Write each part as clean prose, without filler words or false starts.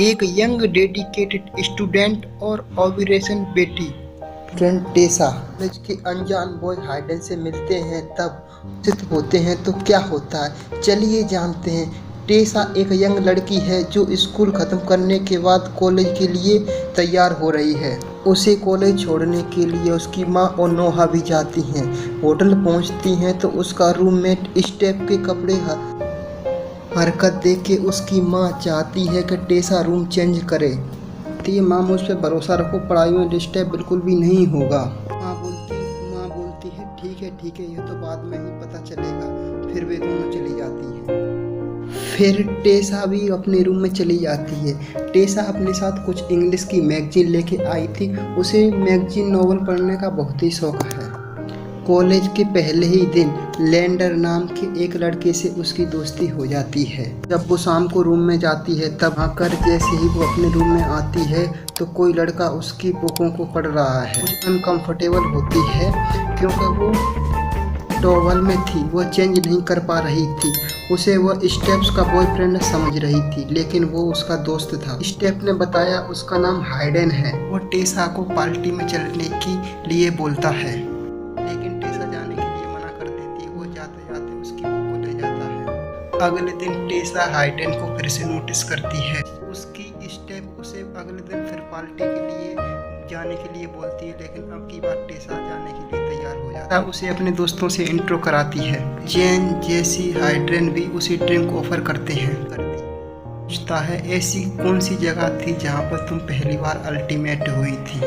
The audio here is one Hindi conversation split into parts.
एक यंग डेडिकेटेड स्टूडेंट और ऑपरेशन बेटी फ्रेंड टेसा कॉलेज के अनजान बॉय हाइडन से मिलते हैं, तब स्थित होते हैं तो क्या होता है, चलिए जानते हैं। टेसा एक यंग लड़की है जो स्कूल खत्म करने के बाद कॉलेज के लिए तैयार हो रही है। उसे कॉलेज छोड़ने के लिए उसकी माँ और नोहा भी जाती हैं। होटल पहुंचती हैं तो उसका रूममेट स्टेप के कपड़े हरकत देख के उसकी माँ चाहती है कि टेसा रूम चेंज करे। तो ये माँ मुझ पर भरोसा रखो, पढ़ाई में डिस्टर्ब बिल्कुल भी नहीं होगा। माँ बोलती है ठीक है, ये तो बाद में ही पता चलेगा। फिर वे दोनों चली जाती है। फिर टेसा भी अपने रूम में चली जाती है। टेसा अपने साथ कुछ इंग्लिश की मैगजीन लेके आई थी। उसे मैगजीन नॉवल पढ़ने का बहुत ही शौक है। कॉलेज के पहले ही दिन लैंडर नाम के एक लड़के से उसकी दोस्ती हो जाती है। जब वो शाम को रूम में जाती है तब आकर जैसे ही वो अपने रूम में आती है तो कोई लड़का उसकी बुकों को पढ़ रहा है। कुछ अनकंफर्टेबल होती है क्योंकि वो टॉवल में थी, वो चेंज नहीं कर पा रही थी। उसे वो स्टेप्स का बॉयफ्रेंड समझ रही थी, लेकिन वो उसका दोस्त था। स्टेप ने बताया उसका नाम हाइडन है। वो टेसा को पार्टी में चलने के लिए बोलता है, लेकिन टेसा जाने के लिए मना कर देती है। वो जाते जाते उसकी बुक को ले जाता है। अगले दिन टेसा हाइडन को फिर से नोटिस करती है। उसकी स्टेप उसे अगले दिन फिर पार्टी के लिए जाने के लिए बोलती है, लेकिन अब की बार टेसा जाने के लिए तैयार हो जाता है। उसे अपने दोस्तों से इंट्रो कराती है। जेन, जेसी, हाइड्रेन भी उसी ड्रिंक ऑफर करते हैं। पूछता है ऐसी कौन सी जगह थी जहाँ पर तुम पहली बार अल्टीमेट हुई थी।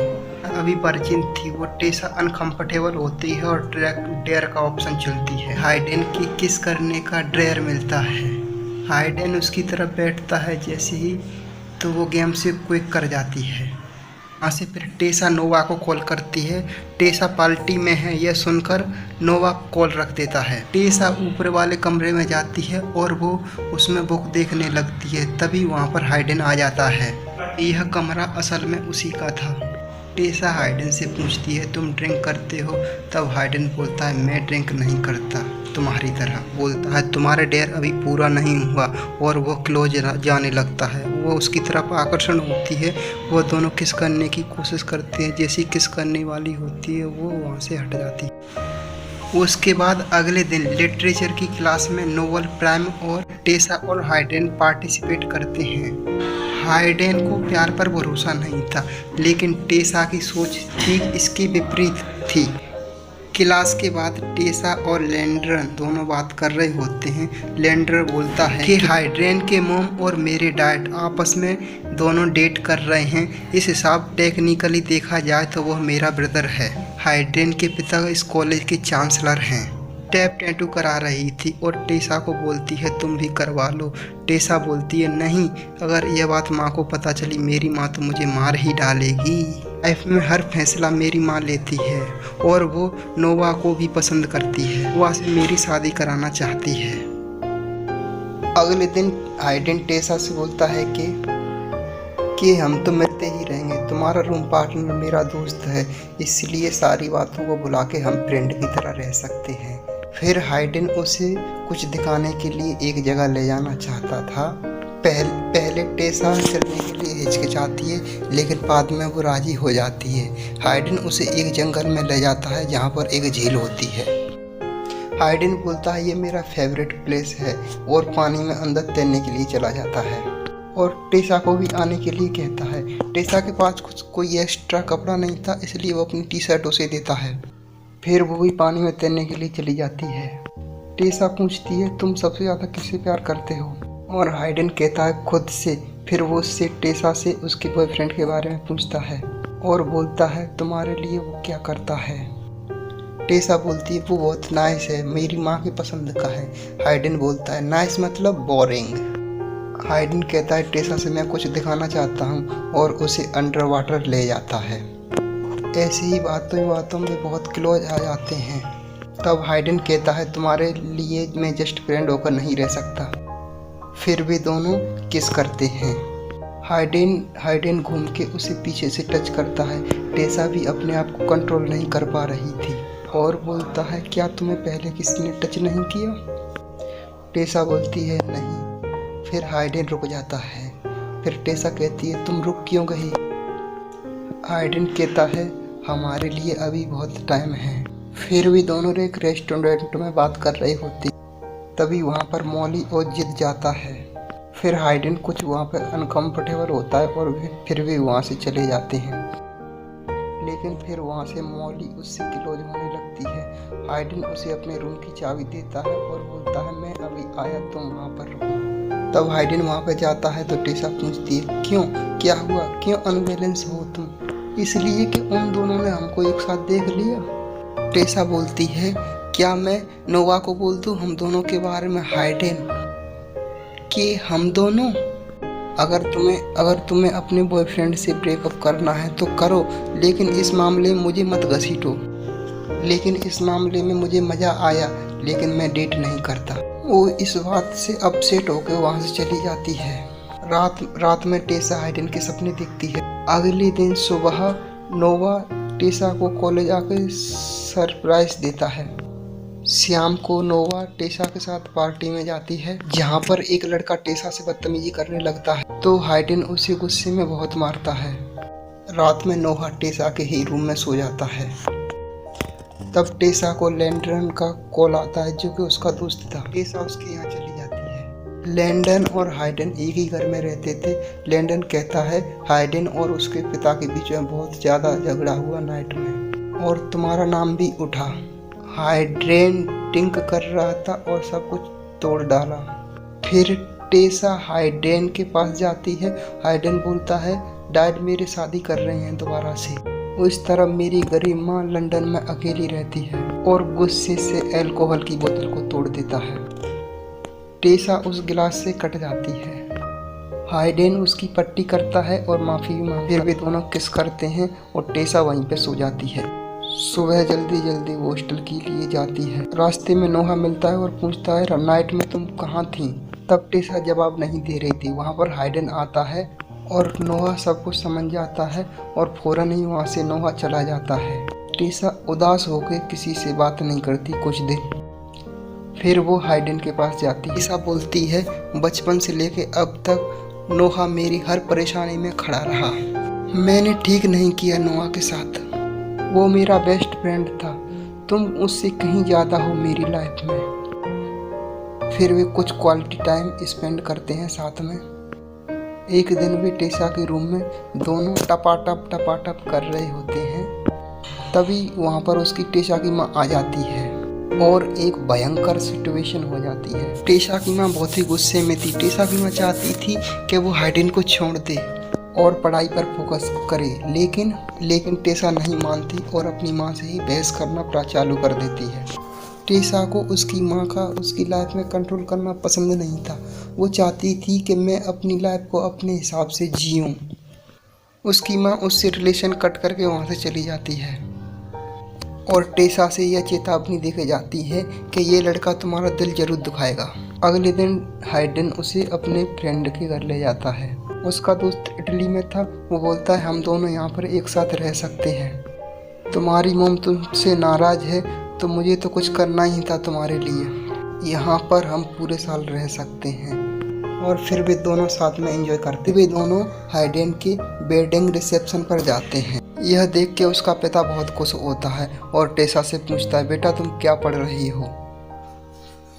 अभी वर्जिन थी। वो टेसा अनकंफर्टेबल होती है और डेयर का ऑप्शन चुनती है। हाइडन की किस करने का डेयर मिलता है। हाइडन उसकी तरफ बैठता है जैसे ही तो वो गेम से क्विक कर जाती है। वहाँ से फिर टेसा नोवा को कॉल करती है। टेसा पार्टी में है यह सुनकर नोवा कॉल रख देता है। टेसा ऊपर वाले कमरे में जाती है और वो उसमें बुक देखने लगती है। तभी वहाँ पर हाइडन आ जाता है। यह कमरा असल में उसी का था। टेसा हाइडन से पूछती है तुम ड्रिंक करते हो। तब हाइडन बोलता है मैं ड्रिंक नहीं करता तुम्हारी तरह। बोलता है तुम्हारा डेयर अभी पूरा नहीं हुआ, और वो क्लोज जाने लगता है। वो उसकी तरफ आकर्षण होती है। वो दोनों किस करने की कोशिश करते हैं। जैसी किस करने वाली होती है वो वहाँ से हट जाती है। उसके बाद अगले दिन लिटरेचर की क्लास में नोवेल प्राइम और टेसा और हाइडन पार्टिसिपेट करते हैं। हाइडन को प्यार पर भरोसा नहीं था, लेकिन टेसा की सोच ठीक इसके विपरीत थी। क्लास के बाद टेसा और लैंडर दोनों बात कर रहे होते हैं। लैंडर बोलता है कि हाइड्रेन के मोम और मेरे डैड आपस में दोनों डेट कर रहे हैं। इस हिसाब टेक्निकली देखा जाए तो वह मेरा ब्रदर है। हाइड्रेन के पिता इस कॉलेज के चांसलर हैं। टैप टैटू करा रही थी और टेसा को बोलती है तुम भी करवा लो। टेसा बोलती है नहीं, अगर यह बात माँ को पता चली मेरी माँ तो मुझे मार ही डालेगी। लाइफ में हर फैसला मेरी माँ लेती है और वो नोवा को भी पसंद करती है। वो से मेरी शादी कराना चाहती है। अगले दिन हाइडन टेसा से बोलता है कि हम तो मिलते ही रहेंगे। तुम्हारा रूम पार्टनर मेरा दोस्त है, इसलिए सारी बातों को भुला के हम फ्रेंड की तरह रह सकते हैं। फिर हाइडन उसे कुछ दिखाने के लिए एक जगह ले जाना चाहता था। पहले टेसा चलने के लिए हिचकिचाती है, लेकिन बाद में वो राजी हो जाती है। हाइडन उसे एक जंगल में ले जाता है जहाँ पर एक झील होती है। हाइडन बोलता है ये मेरा फेवरेट प्लेस है और पानी में अंदर तैरने के लिए चला जाता है और टेसा को भी आने के लिए कहता है। टेसा के पास कोई एक्स्ट्रा कपड़ा नहीं था, इसलिए वो अपनी टी शर्ट उसे देता है। फिर वो भी पानी में तैरने के लिए चली जाती है। टेसा पूछती है तुम सबसे ज़्यादा किससे प्यार करते हो, और हाइडन कहता है खुद से। फिर वो उससे टेसा से उसके बॉयफ्रेंड के बारे में पूछता है और बोलता है तुम्हारे लिए वो क्या करता है। टेसा बोलती है वो बहुत नाइस है, मेरी माँ की पसंद का है। हाइडन बोलता है नाइस मतलब बोरिंग। हाइडन कहता है टेसा से मैं कुछ दिखाना चाहता हूँ और उसे अंडर वाटर ले जाता है। ऐसी ही बातों में बहुत क्लोज आ जाते हैं। तब हाइडन कहता है तुम्हारे लिए मैं जस्ट फ्रेंड होकर नहीं रह सकता। फिर भी दोनों किस करते हैं। हाइडन घूम के उसे पीछे से टच करता है। टेसा भी अपने आप को कंट्रोल नहीं कर पा रही थी और बोलता है क्या तुम्हें पहले किसी ने टच नहीं किया। टेसा बोलती है नहीं। फिर हाइडन रुक जाता है। फिर टेसा कहती है तुम रुक क्यों गई। हाइडेन कहता है हमारे लिए अभी बहुत टाइम है। फिर भी दोनों एक रेस्टोरेंट में बात कर रही होती, तभी वहाँ पर मॉली और जिद जाता है। फिर हाइडेन कुछ वहाँ पर अनकंफर्टेबल होता है और फिर भी वहाँ से चले जाते हैं। लेकिन फिर वहाँ से मॉली उससे क्लोज होने लगती है। हाइडेन उसे अपने रूम की चाबी देता है और बोलता है मैं अभी आया, तुम वहाँ पर रुको। तब हाइडेन वहाँ पर जाता है तो टेसा पूछती है क्यों, क्या हुआ, क्यों अनबैलेंस हो तुम। इसलिए कि उन दोनों ने हमको एक साथ देख लिया। टेसा बोलती है क्या मैं नोवा को बोल दूँ हम दोनों के बारे में। हाइडेन कि हम दोनों, अगर तुम्हें अपने बॉयफ्रेंड से ब्रेकअप करना है तो करो, लेकिन इस मामले में मुझे मत घसीटो। लेकिन इस मामले में मुझे मज़ा आया, लेकिन मैं डेट नहीं करता। वो इस बात से अपसेट होकर वहाँ से चली जाती है। रात में टेसा हाइडेन के सपने देखती है। अगले दिन सुबह नोवा टेसा को कॉलेज आकर सरप्राइज देता है। शाम को नोवा टेसा के साथ पार्टी में जाती है, जहाँ पर एक लड़का टेसा से बदतमीजी करने लगता है तो हाइडेन उसे गुस्से में बहुत मारता है। रात में नोवा टेसा के ही रूम में सो जाता है। तब टेसा को लैंडन का कॉल आता है जो कि उसका दोस्त था। टेसा उसके यहाँ चली जाती है। लैंडन और हाइडेन एक ही घर में रहते थे। लैंडन कहता है हाइडेन और उसके पिता के बीच में बहुत ज़्यादा झगड़ा हुआ नाइट में, और तुम्हारा नाम भी उठा। हाइडेन टिंक कर रहा था और सब कुछ तोड़ डाला। फिर टेसा हाइडेन के पास जाती है। हाइडेन बोलता है डैड मेरी शादी कर रहे हैं दोबारा से। उस तरह मेरी गरीब माँ लंदन में अकेली रहती है, और गुस्से से अल्कोहल की बोतल को तोड़ देता है। टेसा उस गिलास से कट जाती है। हाइडेन उसकी पट्टी करता है और माफ़ी मांगता है। फिर वे दोनों किस करते हैं और टेसा वहीं पे सो जाती है। सुबह जल्दी वो हॉस्टल के लिए जाती है। रास्ते में नोहा मिलता है और पूछता है नाइट में तुम कहाँ थी। तब टेसा जवाब नहीं दे रही थी। वहाँ पर हाइडेन आता है और नोहा सब कुछ समझ जाता है और फौरन ही वहाँ से नोहा चला जाता है। टेसा उदास होकर किसी से बात नहीं करती कुछ दिन। फिर वो हाइडेन के पास जाती है। टेसा बोलती है बचपन से लेके अब तक नोहा मेरी हर परेशानी में खड़ा रहा। मैंने ठीक नहीं किया नोहा के साथ, वो मेरा बेस्ट फ्रेंड था। तुम उससे कहीं ज़्यादा हो मेरी लाइफ में। फिर वे कुछ क्वालिटी टाइम स्पेंड करते हैं साथ में। एक दिन वे टेसा के रूम में दोनों टपाटप कर रहे होते हैं। तभी वहाँ पर उसकी टेसा की माँ आ जाती है और एक भयंकर सिचुएशन हो जाती है। टेसा की माँ बहुत ही गुस्से में थी। टेसा की माँ चाहती थी कि वो हाइडेन को छोड़ दे और पढ़ाई पर फोकस करे, लेकिन टेसा नहीं मानती और अपनी माँ से ही बहस करना चालू कर देती है। टेसा को उसकी माँ का उसकी लाइफ में कंट्रोल करना पसंद नहीं था। वो चाहती थी कि मैं अपनी लाइफ को अपने हिसाब से जीऊँ। उसकी माँ उससे रिलेशन कट करके वहाँ से चली जाती है और टेसा से यह चेतावनी देके जाती है कि ये लड़का तुम्हारा दिल जरूर दुखाएगा। अगले दिन हाइडेन उसे अपने फ्रेंड के घर ले जाता है। उसका दोस्त इटली में था। वो बोलता है हम दोनों यहाँ पर एक साथ रह सकते हैं। तुम्हारी मॉम तुमसे नाराज़ है तो मुझे तो कुछ करना ही था तुम्हारे लिए। यहाँ पर हम पूरे साल रह सकते हैं। और फिर वे दोनों साथ में एंजॉय करते। वे दोनों हाइडेन के वेडिंग रिसेप्शन पर जाते हैं। यह देख के उसका पिता बहुत खुश होता है और टेसा से पूछता है बेटा तुम क्या पढ़ रही हो।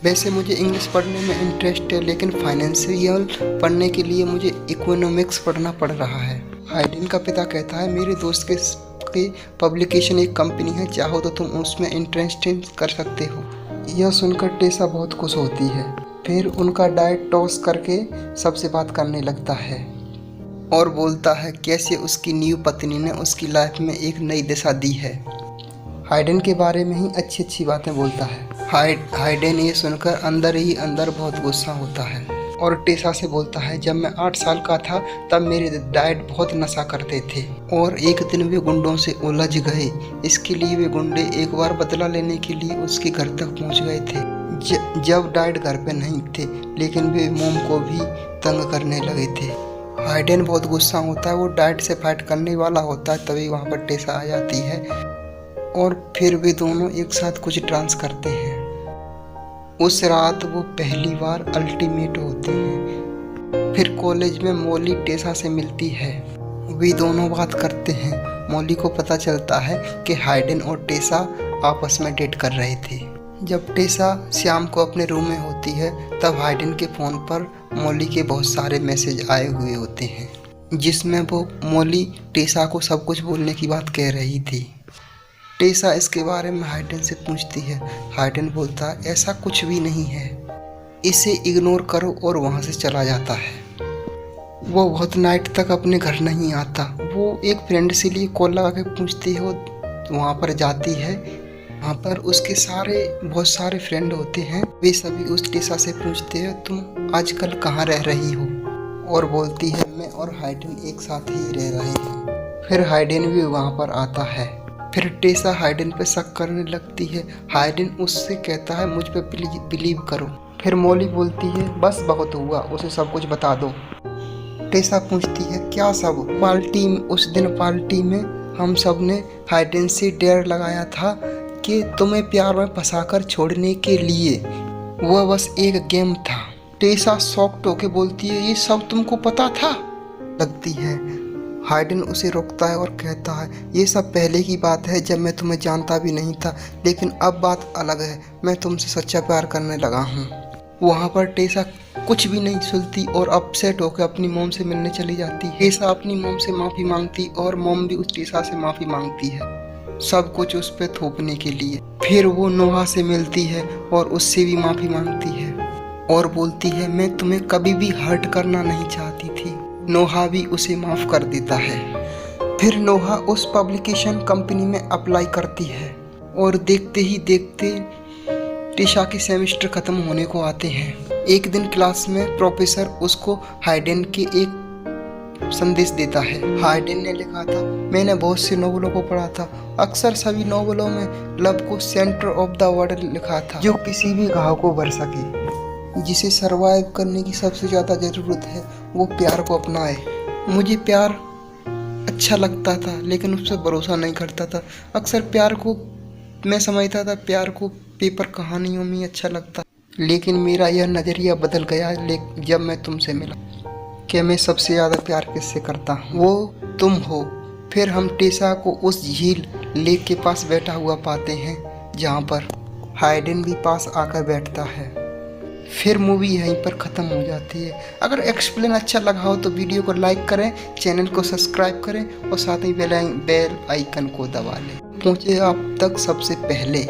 वैसे मुझे इंग्लिश पढ़ने में इंटरेस्ट है, लेकिन फाइनेंशियल पढ़ने के लिए मुझे इकोनॉमिक्स पढ़ना पड़ रहा है। हाइडेन का पिता कहता है मेरे दोस्त के पब्लिकेशन एक कंपनी है, चाहो तो तुम उसमें इंटरेस्टेड कर सकते हो। यह सुनकर टेसा बहुत खुश होती है। फिर उनका डाइट टॉस करके सबसे बात करने लगता है और बोलता है कैसे उसकी न्यू पत्नी ने उसकी लाइफ में एक नई दिशा दी है। हाइडेन के बारे में ही अच्छी बातें बोलता है। हाइडेन ये सुनकर अंदर ही अंदर बहुत गुस्सा होता है और टेसा से बोलता है जब मैं 8 साल का था तब मेरे डैड बहुत नशा करते थे और एक दिन वे गुंडों से उलझ गए। इसके लिए वे गुंडे एक बार बदला लेने के लिए उसके घर तक पहुंच गए थे जब डैड घर पे नहीं थे, लेकिन वे मोम को भी तंग करने लगे थे। हाइडेन बहुत गुस्सा होता है। वो डैड से फाइट करने वाला होता है, तभी वहाँ पर टेसा आ जाती है और फिर वे दोनों एक साथ कुछ डांस करते हैं। उस रात वो पहली बार अल्टीमेट होते हैं। फिर कॉलेज में मॉली टेसा से मिलती है। वे दोनों बात करते हैं। मॉली को पता चलता है कि हाइडेन और टेसा आपस में डेट कर रहे थे। जब टेसा शाम को अपने रूम में होती है तब हाइडेन के फ़ोन पर मॉली के बहुत सारे मैसेज आए हुए होते हैं जिसमें वो मॉली टेसा को सब कुछ बोलने की बात कह रही थी। टेसा इसके बारे में हाइडेन से पूछती है। हाइडेन बोलता है ऐसा कुछ भी नहीं है, इसे इग्नोर करो और वहाँ से चला जाता है। वो बहुत नाइट तक अपने घर नहीं आता। वो एक फ्रेंड से लिए कॉल लगा के पूछती है, वो वहाँ पर जाती है। वहाँ पर उसके बहुत सारे फ्रेंड होते हैं। वे सभी उस टेसा से पूछते हैं तुम आजकल कहाँ रह रही हो, और बोलती है मैं और हाइडेन एक साथ ही रह रहे हैं। फिर हाइडेन भी वहाँ पर आता है। फिर टेसा हाइडेन पे शक करने लगती है। हाइडेन उससे कहता है मुझ पे बिलीव करो। फिर मॉली बोलती है बस बहुत हुआ, उसे सब कुछ बता दो। टेसा पूछती है क्या सब? उस दिन पार्टी में हम सब ने हाइडेन से डेयर लगाया था कि तुम्हें प्यार में फंसाकर छोड़ने के लिए। वह बस एक गेम था। टेसा शॉक्ड होके बोलती है ये सब तुमको पता था? लगती है। हाइडेन उसे रोकता है और कहता है ये सब पहले की बात है जब मैं तुम्हें जानता भी नहीं था, लेकिन अब बात अलग है, मैं तुमसे सच्चा प्यार करने लगा हूँ। वहाँ पर टेसा कुछ भी नहीं सुनती और अपसेट होकर अपनी मॉम से मिलने चली जाती है। टेसा अपनी मॉम से माफ़ी मांगती और मॉम भी उस टेसा से माफ़ी मांगती है, सब कुछ उस पर थोपने के लिए। फिर वो नोहा से मिलती है और उससे भी माफ़ी मांगती है और बोलती है मैं तुम्हें कभी भी हर्ट करना नहीं चाहती थी। नोहा भी उसे माफ़ कर देता है। फिर नोहा उस पब्लिकेशन कंपनी में अप्लाई करती है और देखते ही देखते टेसा के सेमेस्टर ख़त्म होने को आते हैं। एक दिन क्लास में प्रोफेसर उसको हाइडेन के एक संदेश देता है। हाइडेन ने लिखा था मैंने बहुत से नॉवलों को पढ़ा था, अक्सर सभी नॉवलों में लव को सेंटर ऑफ द वर्ल्ड लिखा था, जो किसी भी घाव को भर सके। जिसे सरवाइव करने की सबसे ज़्यादा ज़रूरत है वो प्यार को अपनाए। मुझे प्यार अच्छा लगता था लेकिन उस पर भरोसा नहीं करता था। अक्सर प्यार को मैं समझता था प्यार को पेपर कहानियों में अच्छा लगता, लेकिन मेरा यह नज़रिया बदल गया जब मैं तुमसे मिला कि मैं सबसे ज़्यादा प्यार किससे करता हूँ, वो तुम हो। फिर हम टेसा को उस झील लेक के पास बैठा हुआ पाते हैं जहाँ पर हाइडेन भी पास आकर बैठता है। फिर मूवी यहीं पर ख़त्म हो जाती है। अगर एक्सप्लेन अच्छा लगा हो तो वीडियो को लाइक करें, चैनल को सब्सक्राइब करें और साथ ही बेल आइकन को दबा लें। पहुँचे आप तक सबसे पहले।